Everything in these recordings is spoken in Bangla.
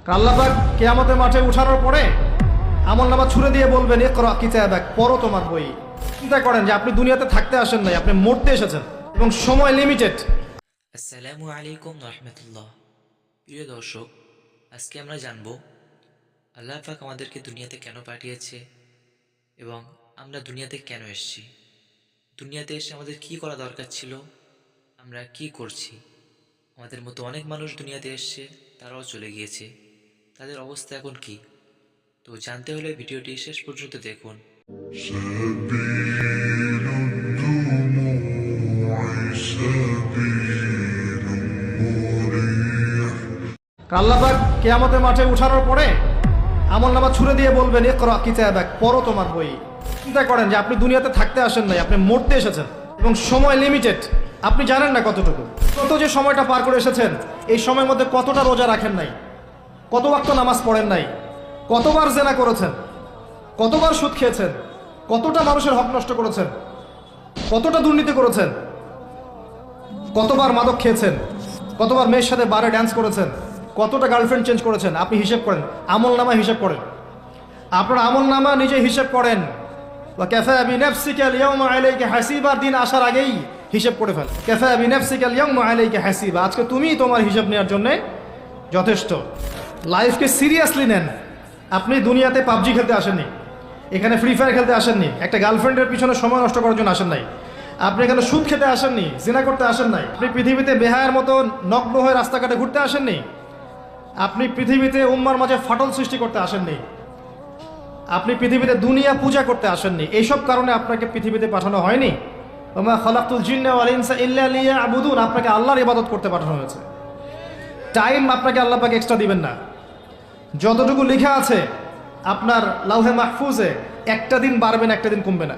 আল্লাহ পাক কিয়ামতের মাঠে উঠানোর পরে আমলনামা ছুড়ে দিয়ে বলবেন ইকরা কিতাবাক, পড়ো তোমার বই। চিন্তা করেন যে আপনি দুনিয়াতে থাকতে আসেন নাই, আপনি মরতে এসেছেন এবং সময় লিমিটেড। আসসালামু আলাইকুম রহমতুল্লাহ। প্রিয় দর্শক, আজকে আমরা জানব আল্লাহ পাক আমাদেরকে দুনিয়াতে কেন পাঠিয়েছে এবং আমরা দুনিয়াতে কেন এসেছি। দুনিয়াতে এসে আমাদের কি করা দরকার ছিল, আমরা কি করছি। আমাদের মতো অনেক মানুষ দুনিয়াতে এসছে, তারাও চলে গিয়েছে, তাদের অবস্থা এখন কি। তো জানতে হলে ভিডিওটি শেষ পর্যন্ত দেখুন। سبيل الدموع سبيل مريح আল্লাহ পাক কিয়ামতের মাঠে উঠানোর পরে আমলনামা ছুড়ে দিয়ে বলবেন ইকরা কিতাবাক, পড়ো তোমার বই। চিন্তা করেন যে আপনি দুনিয়াতে থাকতে আসেন নাই, আপনি মরতে এসেছেন এবং সময় লিমিটেড। আপনি জানেন না কতটুকু, কত যে সময়টা পার করে এসেছেন, এই সময়ের মধ্যে কতটা রোজা রাখেন নাই, কত ওয়াক্ত নামাজ পড়েন নাই, কতবার জেনা করেছেন, কতবার সুদ খেয়েছেন, কতটা মানুষের হক নষ্ট করেছেন, কতটা দুর্নীতি করেছেন, কতবার মাদক খেয়েছেন, কতবার মেয়ের সাথে বারে ড্যান্স করেছেন, কতটা গার্লফ্রেন্ড চেঞ্জ করেছেন। আপনি হিসেব করেন, আমল নামা হিসেব করেন, আপনার আমল নামা নিজে হিসেব করেন। কাফা বিনাফসিকা আল-ইয়াওমা আলাইকা হাসিবা, দিন আসার আগেই হিসেব করে ফেল। কাফা বিনাফসিকা আল-ইয়াওমা আলাইকা হাসিবা, আজকে তুমিই তোমার হিসাব নেওয়ার জন্য যথেষ্ট। লাইফকে সিরিয়াসলি নেন। আপনি দুনিয়াতে পাবজি খেলতে আসেননি, এখানে ফ্রি ফায়ার খেলতে আসেননি, একটা গার্লফ্রেন্ডের পিছনে সময় নষ্ট করার জন্য আসেন নাই, আপনি এখানে সুদ খেতে আসেননি, জিনা করতে আসেন নাই, আপনি পৃথিবীতে বেহায়ার মতো নগ্ন হয়ে রাস্তাঘাটে ঘুরতে আসেননি, আপনি পৃথিবীতে উম্মার মাঝে ফাটল সৃষ্টি করতে আসেননি, আপনি পৃথিবীতে দুনিয়া পূজা করতে আসেননি। এইসব কারণে আপনাকে পৃথিবীতে পাঠানো হয়নি। ওমা খালাকতুল জিন্না ওয়াল ইনসা ইল্লা লিয়াবুদুন, আপনাকে আল্লাহর ইবাদত করতে পাঠানো হয়েছে। টাইম আপনাকে আল্লাহ পাক এক্সট্রা দিবেন না। যতটুকু লেখা আছে আপনার লাউহে মাহফুজে, একটা দিন বাড়বে না, একটা দিন কমবে না।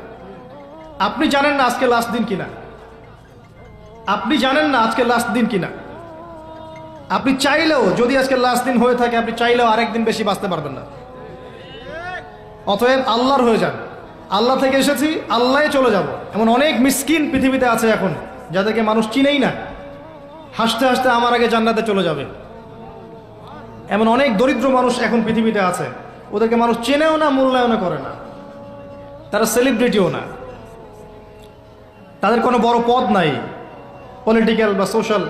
আপনি জানেন না আজকে লাস্ট দিন কিনা, আপনি জানেন না আজকে লাস্ট দিন কিনা। আপনি চাইলেও, যদি আজকে লাস্ট দিন হয়ে থাকে, আপনি চাইলেও আরেকদিন বেশি বাঁচতে পারবেন না। অতএব আল্লাহর হয়ে যান। আল্লাহ থেকে এসেছি, আল্লাহে চলে যাব। এমন অনেক মিসকিন পৃথিবীতে আছে এখন, যাদেরকে মানুষ চিনেই না, হাসতে হাসতে আমার আগে জান্নাতে চলে যাবে। এমন অনেক দরিদ্র মানুষ এখন পৃথিবীতে আছে, ওদেরকে মানুষ চেনেও না, মূল্যায়নও করে না, তারা সেলিব্রিটিও না, তাদের কোনো বড় পদ নাই, পলিটিক্যাল বা সোশ্যাল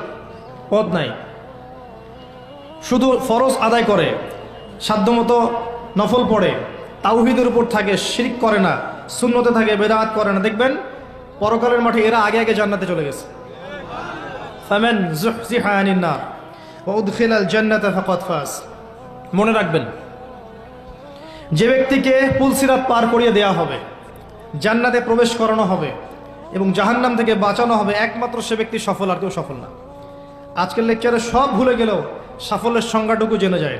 পদ নাই, শুধু ফরজ আদায় করে, সাধ্যমতো নফল পড়ে, তাওহীদের উপর থাকে, শিরক করে না, সুন্নতে থাকে, বেদাত করে না। দেখবেন পরকালের মাঠে এরা আগে আগে জান্নাতে চলে গেছে। ফামান যুহজিহা আনিন নার ওয়া উদখিলাল জান্নাতা ফাকাদ ফাজ। মনে রাখবেন, যে ব্যক্তিকে পুলসিরাত পার করিয়ে দেওয়া হবে, জান্নাতে প্রবেশ করানো হবে এবং জাহান্নাম থেকে বাঁচানো হবে, একমাত্র সে ব্যক্তি সফল, আর কেউ সফল না। আজকের লেকচারে সব ভুলে গেলেও সাফল্যের সংজ্ঞাটুকু জেনে যায়।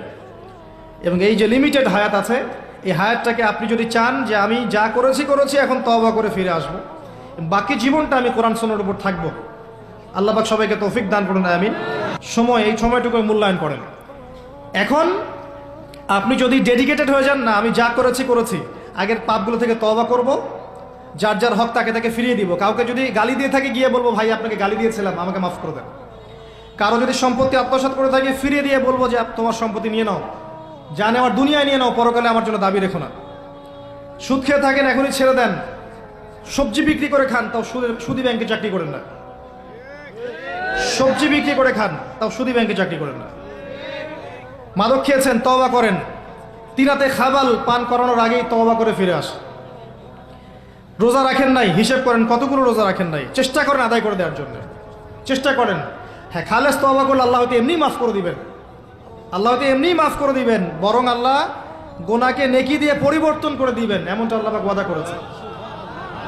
এবং এই যে লিমিটেড হায়াত আছে, এই হায়াতটাকে আপনি যদি চান যে আমি যা করেছি এখন তওবা করে ফিরে আসবো, বাকি জীবনটা আমি কোরআন সুন্নাহর উপর থাকবো, আল্লাহ পাক সবাইকে তৌফিক দান করুন, আমিন। এই সময়টুকু মূল্যায়ন করেন। এখন আপনি যদি ডেডিকেটেড হয়ে যান, না আমি যা করেছি, আগের পাপগুলো থেকে তওবা করব, যার যার হক তাকে তাকে ফিরিয়ে দিব। কাউকে যদি গালি দিয়ে থাকে, গিয়ে বলবো ভাই আপনাকে গালি দিয়েছিলাম, আমাকে মাফ করে দেন। কারো যদি সম্পত্তি আত্মসাৎ করে থাকে, ফিরিয়ে দিয়ে বলবো যে তোমার সম্পত্তি নিয়ে নাও, যা নেওয়ার দুনিয়ায় নিয়ে নাও, পরকালে আমার জন্য দাবি রেখো না। সুদ খেয়ে থাকেন, এখনই ছেড়ে দেন। সবজি বিক্রি করে খান, তাও সুদি ব্যাংকে চাকরি করেন না। সবজি বিক্রি করে খান, তাও সুদি ব্যাংকে চাকরি করেন না। মাদক খেয়েছেন, তওবা করেন। তিনাতে খাবাল পান করানোর আগেই তওবা করে ফিরে আসেন। রোজা রাখেন নাই, হিসেব করেন কতগুলো রোজা রাখেন নাই, চেষ্টা করেন আদায় করে দেওয়ার জন্য, চেষ্টা করেন। হ্যাঁ, খালেস তওবা করলে আল্লাহ হয়তো এমনি মাফ করে দিবেন, আল্লাহ হয়তো এমনি মাফ করে দিবেন, বরং আল্লাহ গোনাকে নেকি দিয়ে পরিবর্তন করে দিবেন, এমনটা আল্লাহ পাক ওয়াদা করেছে।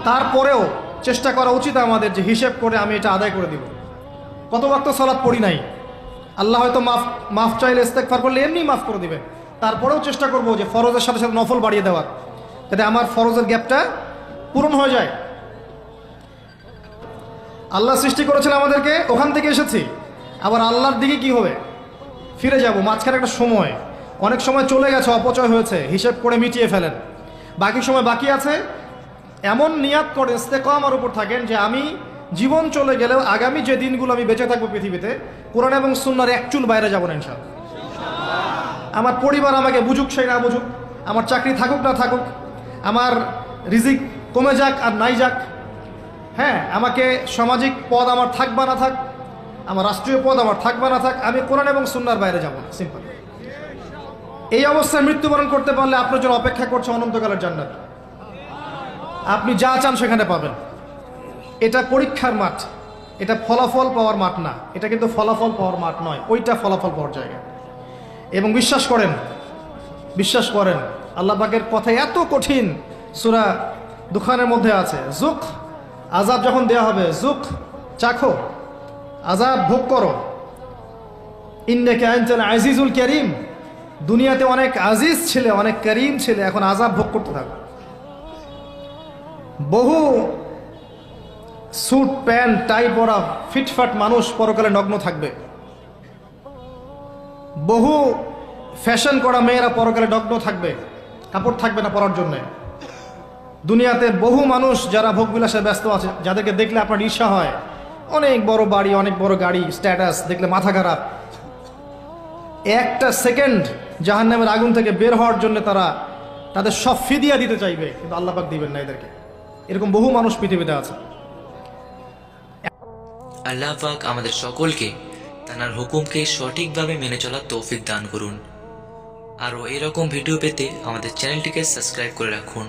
তারপরেও চেষ্টা করা উচিত আমাদের যে হিসেব করে আমি এটা আদায় করে দিব। কত ওয়াক্ত সালাত পড়ি নাই, আল্লাহ হয়তো মাফ চাইলে ইস্তেগফার করলে এমনি মাফ করে দিবেন। তারপরেও চেষ্টা করব যে ফরজের সাথে সাথে নফল বাড়িয়ে দেওয়ার, যাতে আমার ফরজের গ্যাপটা পূরণ হয়ে যায়। আল্লাহ সৃষ্টি করেছেন আমাদেরকে, ওখান থেকে এসেছি, আবার আল্লাহর দিকে কি হবে, ফিরে যাব। মাঝখানে একটা সময়, অনেক সময় চলে গেছে, অপচয় হয়েছে, হিসেব করে মিটিয়ে ফেলেন। বাকি সময় বাকি আছে, এমন নিয়াত করে ইস্তেকামার উপর থাকেন যে আমি জীবন চলে গেলেও আগামী যে দিনগুলো আমি বেঁচে থাকবো পৃথিবীতে, কোরআন এবং সুন্নাহর এক চুল বাইরে যাব না ইনশাআল্লাহ। আমার পরিবার আমাকে বুঝুক সেই না বুঝুক, আমার চাকরি থাকুক না থাকুক, আমার রিজিক কমে যাক আর নাই যাক, হ্যাঁ, আমাকে সামাজিক পদ আমার থাক বা না থাক, আমার রাষ্ট্রীয় পদ আমার থাক বা না থাক, আমি কোরআন এবং সুন্নাহর বাইরে যাব না, সিম্পল। এই অবস্থায় মৃত্যুবরণ করতে পারলে আপনার জন্য অপেক্ষা করছে অনন্তকালের জান্নাত। আপনি যা চান সেখানে পাবেন। এটা পরীক্ষার মাঠ, এটা ফলাফল পাওয়ার মাঠ না, এটা কিন্তু ফলাফল পাওয়ার মাঠ নয়, ওইটা ফলাফল পাওয়ার জায়গা। এবং বিশ্বাস করেন আল্লাহ পাকের কথা এত কঠিন, সূরা দুখানের মধ্যে আছে, জুক, আযাব যখন দেয়া হবে, জুক, চাখো, আযাব ভোগ করো, ইন্নাকা আনতাল আজিজুল কারীম, দুনিয়াতে অনেক আজিজ ছিলে, অনেক করিম ছিলে, এখন আযাব ভোগ করতে থাকো। বহু স্যুট প্যান্ট টাই পরা ফিটফাট মানুষ পরকালে নগ্ন থাকবে, বহু ফ্যাশন করা মেয়েরা পরকালে নগ্ন থাকবে, কাপড় থাকবে না পরার জন্যে। দুনিয়াতে বহু মানুষ যারা ভোগবিলাসে ব্যস্ত আছে, যাদেরকে দেখলে আপনার ঈর্ষা হয়, অনেক বড় বাড়ি, অনেক বড় গাড়ি, স্ট্যাটাস, দেখলে মাথা খারাপ। একটা সেকেন্ড জাহান্নামের আগুন থেকে বের হওয়ার জন্য তারা তাদের সব ফিদিয়া দিতে চাইবে, কিন্তু আল্লাহ পাক দিবেন না এদেরকে। এরকম বহু মানুষ পৃথিবীতে আছে। আল্লাহ পাক আমাদের সকলকে তার হুকুমকে সঠিকভাবে মেনে চলার তৌফিক দান করুন। আরও এরকম ভিডিও পেতে আমাদের চ্যানেলটিকে সাবস্ক্রাইব করে রাখুন।